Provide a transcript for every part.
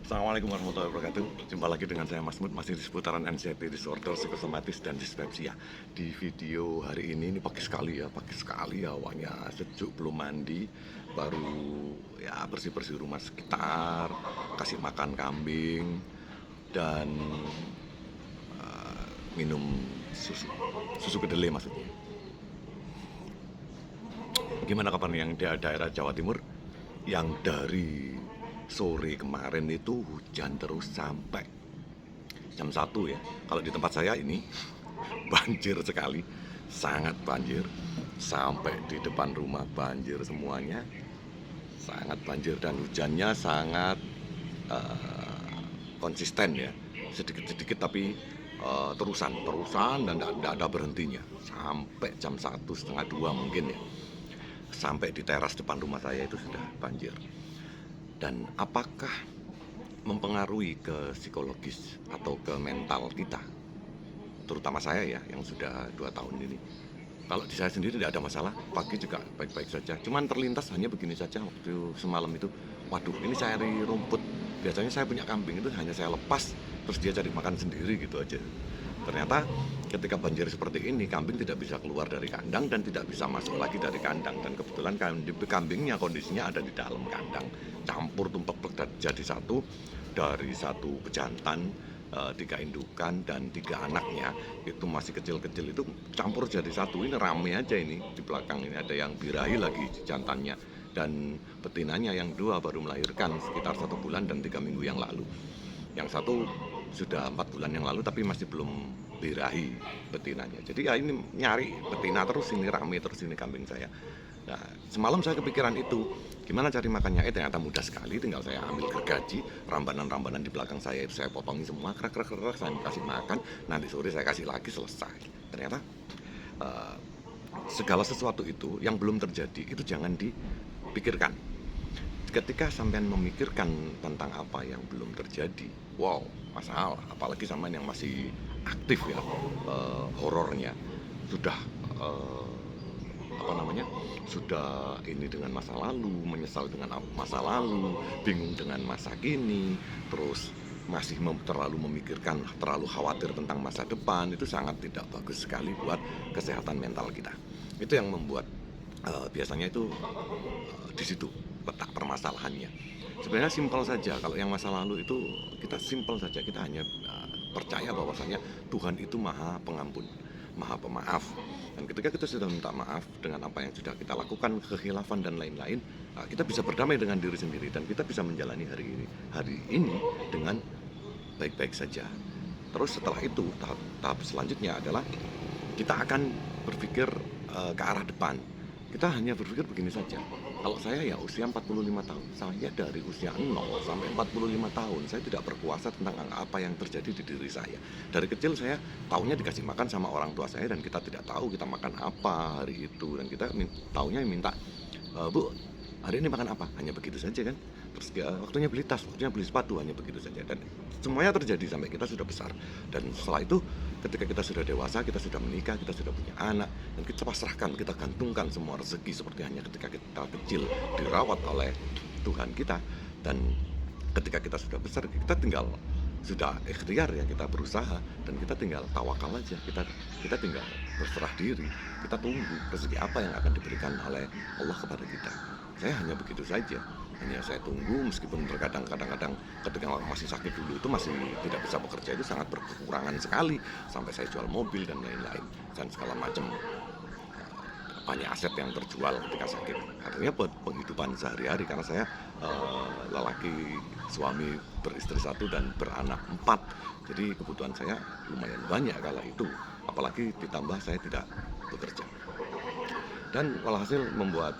Assalamualaikum warahmatullahi wabarakatuh. Jumpa lagi dengan saya Mas Mut, masih di seputaran anxiety disorder, psikosomatis, dan dispepsia. Di video hari ini pagi sekali ya, awalnya sejuk, belum mandi, baru ya bersih-bersih rumah sekitar, kasih makan kambing, dan minum susu kedelai maksudnya. Gimana kabar yang di daerah Jawa Timur? Yang dari sore kemarin itu hujan terus sampai jam 1 ya. Kalau di tempat saya ini banjir sekali, sangat banjir. Sampai di depan rumah banjir semuanya, sangat banjir, dan hujannya sangat konsisten ya. Sedikit-sedikit tapi terusan dan tidak ada berhentinya. Sampai jam 1 setengah 2 mungkin ya. Sampai di teras depan rumah saya itu sudah banjir. Dan apakah mempengaruhi ke psikologis atau ke mental kita, terutama saya ya yang sudah 2 tahun ini? Kalau di saya sendiri tidak ada masalah, pagi juga baik-baik saja. Cuman terlintas hanya begini saja waktu semalam itu. Waduh, ini saya cari rumput. Biasanya saya punya kambing itu hanya saya lepas, terus dia cari makan sendiri gitu aja. Ternyata ketika banjir seperti ini, kambing tidak bisa keluar dari kandang dan tidak bisa masuk lagi dari kandang. Dan kebetulan kambingnya kondisinya ada di dalam kandang, campur tumpuk dan jadi satu, dari satu pejantan, 3 indukan dan 3 anaknya itu masih kecil-kecil, itu campur jadi satu. Ini rame aja, ini di belakang ini ada yang birahi lagi jantannya, dan betinanya yang 2 baru melahirkan sekitar 1 bulan dan 3 minggu yang lalu. Yang satu sudah 4 bulan yang lalu tapi masih belum birahi betinanya. Jadi ya ini nyari betina terus, ini rame terus ini kambing saya. Nah, semalam saya kepikiran itu, gimana cari makannya? Ternyata mudah sekali, tinggal saya ambil gergaji, rambanan-rambanan di belakang saya itu saya potongi semua, krek, saya kasih makan, nanti sore saya kasih lagi, selesai. Ternyata segala sesuatu itu yang belum terjadi itu jangan dipikirkan. Ketika sampean memikirkan tentang apa yang belum terjadi, wow, masalah. Apalagi sampean yang masih aktif ya, horornya sudah sudah ini dengan masa lalu, menyesal dengan masa lalu, bingung dengan masa kini, terus masih terlalu memikirkan, terlalu khawatir tentang masa depan. Itu sangat tidak bagus sekali buat kesehatan mental kita. Itu yang membuat biasanya itu di situ letak permasalahannya. Sebenarnya simpel saja. Kalau yang masa lalu itu kita simpel saja, kita hanya percaya bahwasanya Tuhan itu maha pengampun, maha pemaaf. Dan ketika kita sudah minta maaf dengan apa yang sudah kita lakukan, kekhilafan dan lain-lain, kita bisa berdamai dengan diri sendiri dan kita bisa menjalani hari ini dengan baik-baik saja. Terus setelah itu tahap selanjutnya adalah kita akan berpikir ke arah depan. Kita hanya berpikir begini saja. Kalau saya ya usia 45 tahun, saya dari usia 0 sampai 45 tahun, saya tidak berkuasa tentang apa yang terjadi di diri saya. Dari kecil saya taunya dikasih makan sama orang tua saya dan kita tidak tahu kita makan apa hari itu. Dan kita taunya minta, Bu, hari ini makan apa? Hanya begitu saja kan. Terus waktunya beli tas, waktunya beli sepatu, hanya begitu saja. Dan semuanya terjadi sampai kita sudah besar. Dan setelah itu ketika kita sudah dewasa, kita sudah menikah, kita sudah punya anak, dan kita pasrahkan, kita gantungkan semua rezeki seperti hanya ketika kita kecil dirawat oleh Tuhan kita. Dan ketika kita sudah besar, kita tinggal sudah ikhtiar ya, kita berusaha dan kita tinggal tawakal aja, kita tinggal berserah diri, kita tunggu rezeki apa yang akan diberikan oleh Allah kepada kita. Saya hanya begitu saja, hanya saya tunggu, meskipun kadang-kadang ketika masih sakit dulu itu masih tidak bisa bekerja, itu sangat berkekurangan sekali, sampai saya jual mobil dan lain-lain dan segala macam. Banyak aset yang terjual ketika sakit, artinya buat penghidupan sehari-hari, karena saya lelaki, suami, beristri 1 dan beranak 4, jadi kebutuhan saya lumayan banyak kala itu, apalagi ditambah saya tidak bekerja. Dan walhasil membuat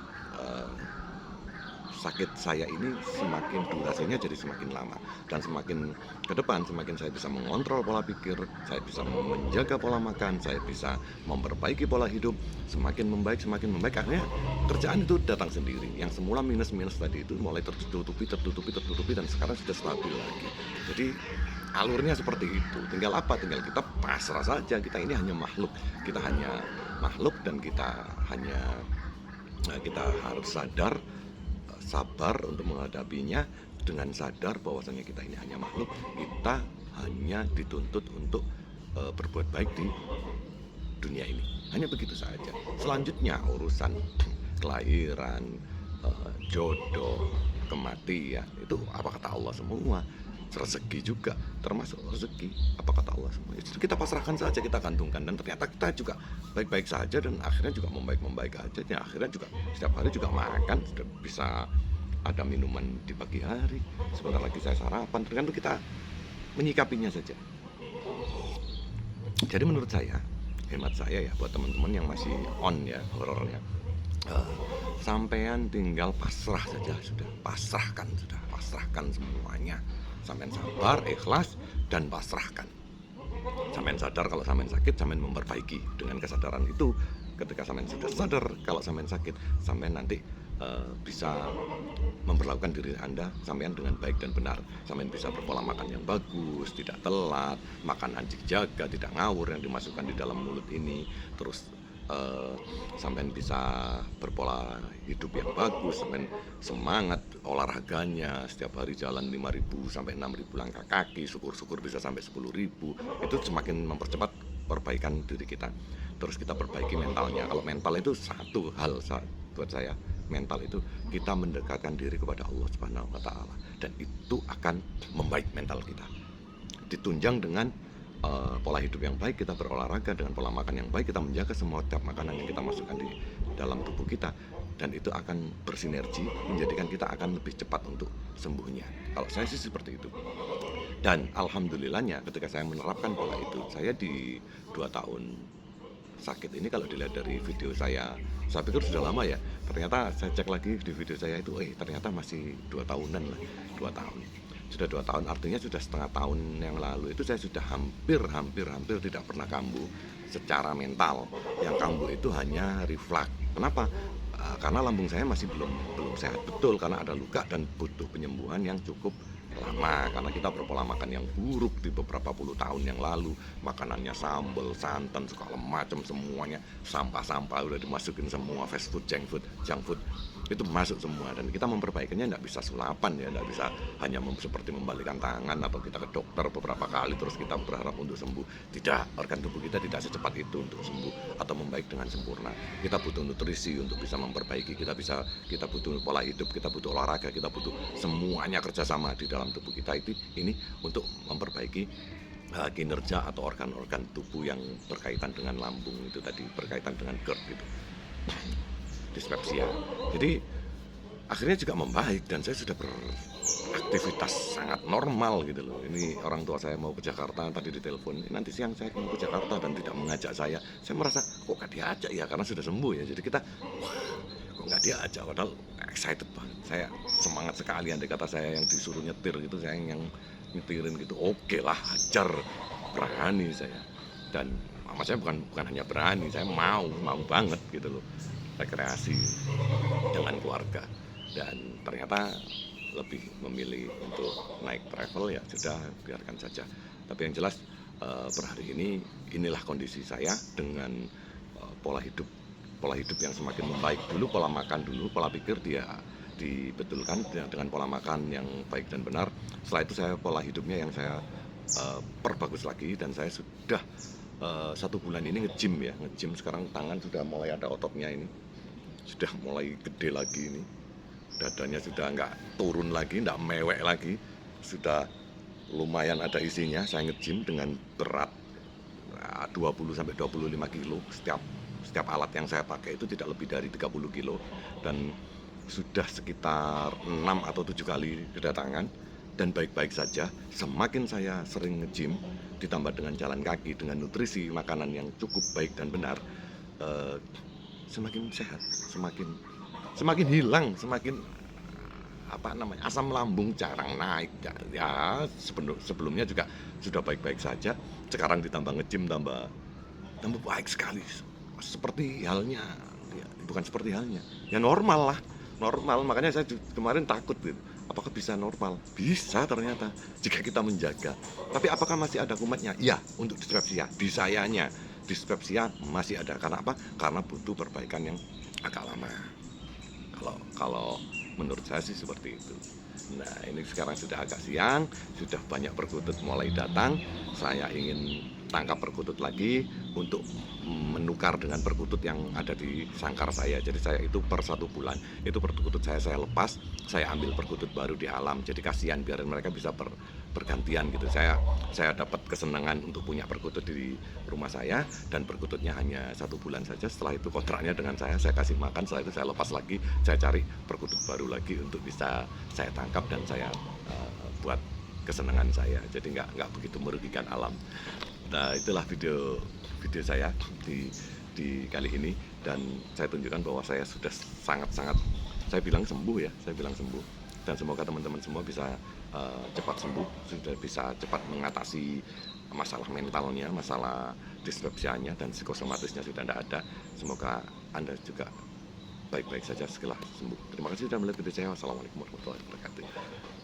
sakit saya ini semakin durasinya jadi semakin lama, dan semakin ke depan semakin saya bisa mengontrol pola pikir, saya bisa menjaga pola makan, saya bisa memperbaiki pola hidup, semakin membaik, akhirnya kerjaan itu datang sendiri. Yang semula minus tadi itu mulai tertutupi dan sekarang sudah stabil lagi. Jadi alurnya seperti itu. Tinggal apa? Tinggal kita pasrah saja. Kita ini hanya makhluk, dan kita harus sadar, sabar untuk menghadapinya, dengan sadar bahwasanya kita ini hanya makhluk, kita hanya dituntut untuk berbuat baik di dunia ini. Hanya begitu saja. Selanjutnya urusan kelahiran, jodoh, kematian, itu apa kata Allah semua. Rezeki juga termasuk rezeki, apa kata Allah semua. Itu kita pasrahkan saja, kita gantungkan, dan ternyata kita juga baik-baik saja, dan akhirnya juga membaik-membaik aja. Ya, akhirnya juga setiap hari juga makan, sudah bisa ada minuman di pagi hari, sebentar lagi saya sarapan, tergantung kita menyikapinya saja. Jadi menurut saya, hemat saya ya, buat teman-teman yang masih on ya horornya, eh, sampean tinggal pasrah saja, sudah pasrahkan semuanya. Sampean sabar, ikhlas, dan pasrahkan. Sampean sadar kalau sampean sakit, sampean memperbaiki. Dengan kesadaran itu, ketika sampean sudah sadar kalau sampean sakit, sampean nanti bisa memperlakukan diri Anda sampean dengan baik dan benar. Sampean bisa berpola makan yang bagus, tidak telat, makan anjing jaga, tidak ngawur yang dimasukkan di dalam mulut ini. Terus sampean bisa berpola hidup yang bagus, sampean semangat olahraganya, setiap hari jalan 5.000 sampai 6.000 langkah kaki, syukur-syukur bisa sampai 10.000. Itu semakin mempercepat perbaikan diri kita. Terus kita perbaiki mentalnya. Kalau mental itu satu hal buat saya, mental itu kita mendekatkan diri kepada Allah Subhanahu wa taala, dan itu akan membaik mental kita. Ditunjang dengan pola hidup yang baik, kita berolahraga, dengan pola makan yang baik, kita menjaga semua tiap makanan yang kita masukkan di dalam tubuh kita, dan itu akan bersinergi menjadikan kita akan lebih cepat untuk sembuhnya. Kalau saya sih seperti itu. Dan alhamdulillahnya ketika saya menerapkan pola itu, saya di 2 tahun sakit ini, kalau dilihat dari video saya pikir sudah lama ya, ternyata saya cek lagi di video saya itu, ternyata masih 2 tahunan lah, 2 tahun. Sudah 2 tahun, artinya sudah setengah tahun yang lalu itu saya sudah hampir tidak pernah kambuh secara mental. Yang kambuh itu hanya reflux. Kenapa? Karena lambung saya masih belum sehat betul, karena ada luka dan butuh penyembuhan yang cukup lama, karena kita berpola makan yang buruk di beberapa puluh tahun yang lalu. Makanannya sambal, santan, segala macam, semuanya sampah-sampah udah dimasukin semua, fast food, junk food itu masuk semua, dan kita memperbaikinya tidak bisa sulapan ya, tidak bisa hanya seperti membalikan tangan atau kita ke dokter beberapa kali terus kita berharap untuk sembuh. Tidak, organ tubuh kita tidak secepat itu untuk sembuh atau membaik dengan sempurna. Kita butuh nutrisi untuk bisa memperbaiki, kita butuh pola hidup, kita butuh olahraga, kita butuh semuanya kerjasama di dalam tubuh kita ini untuk memperbaiki kinerja atau organ-organ tubuh yang berkaitan dengan lambung itu tadi, berkaitan dengan GERD itu, dispepsia. Jadi akhirnya juga membaik, dan saya sudah beraktivitas sangat normal gitu loh. Ini orang tua saya mau ke Jakarta, tadi ditelepon, nanti siang saya mau ke Jakarta, dan tidak mengajak saya. Saya merasa kok gak diajak ya, karena sudah sembuh ya. Jadi kita kok gak diajak, padahal excited banget. Saya semangat sekali, andai kata saya yang disuruh nyetir gitu, saya yang nyetirin gitu, oke lah, hajar, berani saya. Dan saya bukan hanya berani, saya mau banget gitu loh, rekreasi dengan keluarga. Dan ternyata lebih memilih untuk naik travel, ya sudah, biarkan saja. Tapi yang jelas per hari ini inilah kondisi saya dengan pola hidup yang semakin membaik. Dulu pola makan dulu, pola pikir dia dibetulkan dengan pola makan yang baik dan benar. Setelah itu saya pola hidupnya yang saya perbagus lagi, dan saya sudah 1 bulan ini nge-gym. Sekarang tangan sudah mulai ada ototnya, ini sudah mulai gede lagi, ini dadanya sudah nggak turun lagi, nggak mewek lagi, sudah lumayan ada isinya. Saya nge-gym dengan berat 20-25 kilo. Setiap alat yang saya pakai itu tidak lebih dari 30 kilo, dan sudah sekitar 6 atau 7 kali kedatangan, dan baik-baik saja. Semakin saya sering nge-gym ditambah dengan jalan kaki, dengan nutrisi makanan yang cukup baik dan benar, semakin sehat, semakin hilang, semakin asam lambung jarang naik ya. Sebelumnya juga sudah baik-baik saja, sekarang ditambah nge-gym tambah baik sekali. Seperti halnya ya, bukan seperti halnya ya, normal. Makanya saya kemarin takut gitu, apakah bisa normal? Bisa ternyata jika kita menjaga. Tapi apakah masih ada kumatnya? Ya, untuk dispepsia di sayanya dispepsia masih ada. Karena apa? Karena butuh perbaikan yang agak lama. Kalau menurut saya sih seperti itu. Nah, ini sekarang sudah agak siang, sudah banyak perkutut mulai datang. Saya ingin tangkap perkutut lagi untuk menukar dengan perkutut yang ada di sangkar saya. Jadi saya itu per 1 bulan, itu perkutut saya lepas, saya ambil perkutut baru di alam. Jadi kasihan biar mereka bisa bergantian gitu. Saya dapat kesenangan untuk punya perkutut di rumah saya dan perkututnya hanya 1 bulan saja. Setelah itu kontraknya dengan saya kasih makan. Setelah itu saya lepas lagi, saya cari perkutut baru lagi untuk bisa saya tangkap dan saya buat kesenangan saya. Jadi nggak begitu merugikan alam. Nah, itulah video video saya di kali ini, dan saya tunjukkan bahwa saya sudah sangat-sangat, saya bilang sembuh ya, saya bilang sembuh, dan semoga teman-teman semua bisa cepat sembuh, sudah bisa cepat mengatasi masalah mentalnya, masalah dispepsianya dan psikosomatisnya sudah tidak ada. Semoga Anda juga baik-baik saja setelah sembuh. Terima kasih sudah melihat video saya. Wassalamualaikum warahmatullahi wabarakatuh.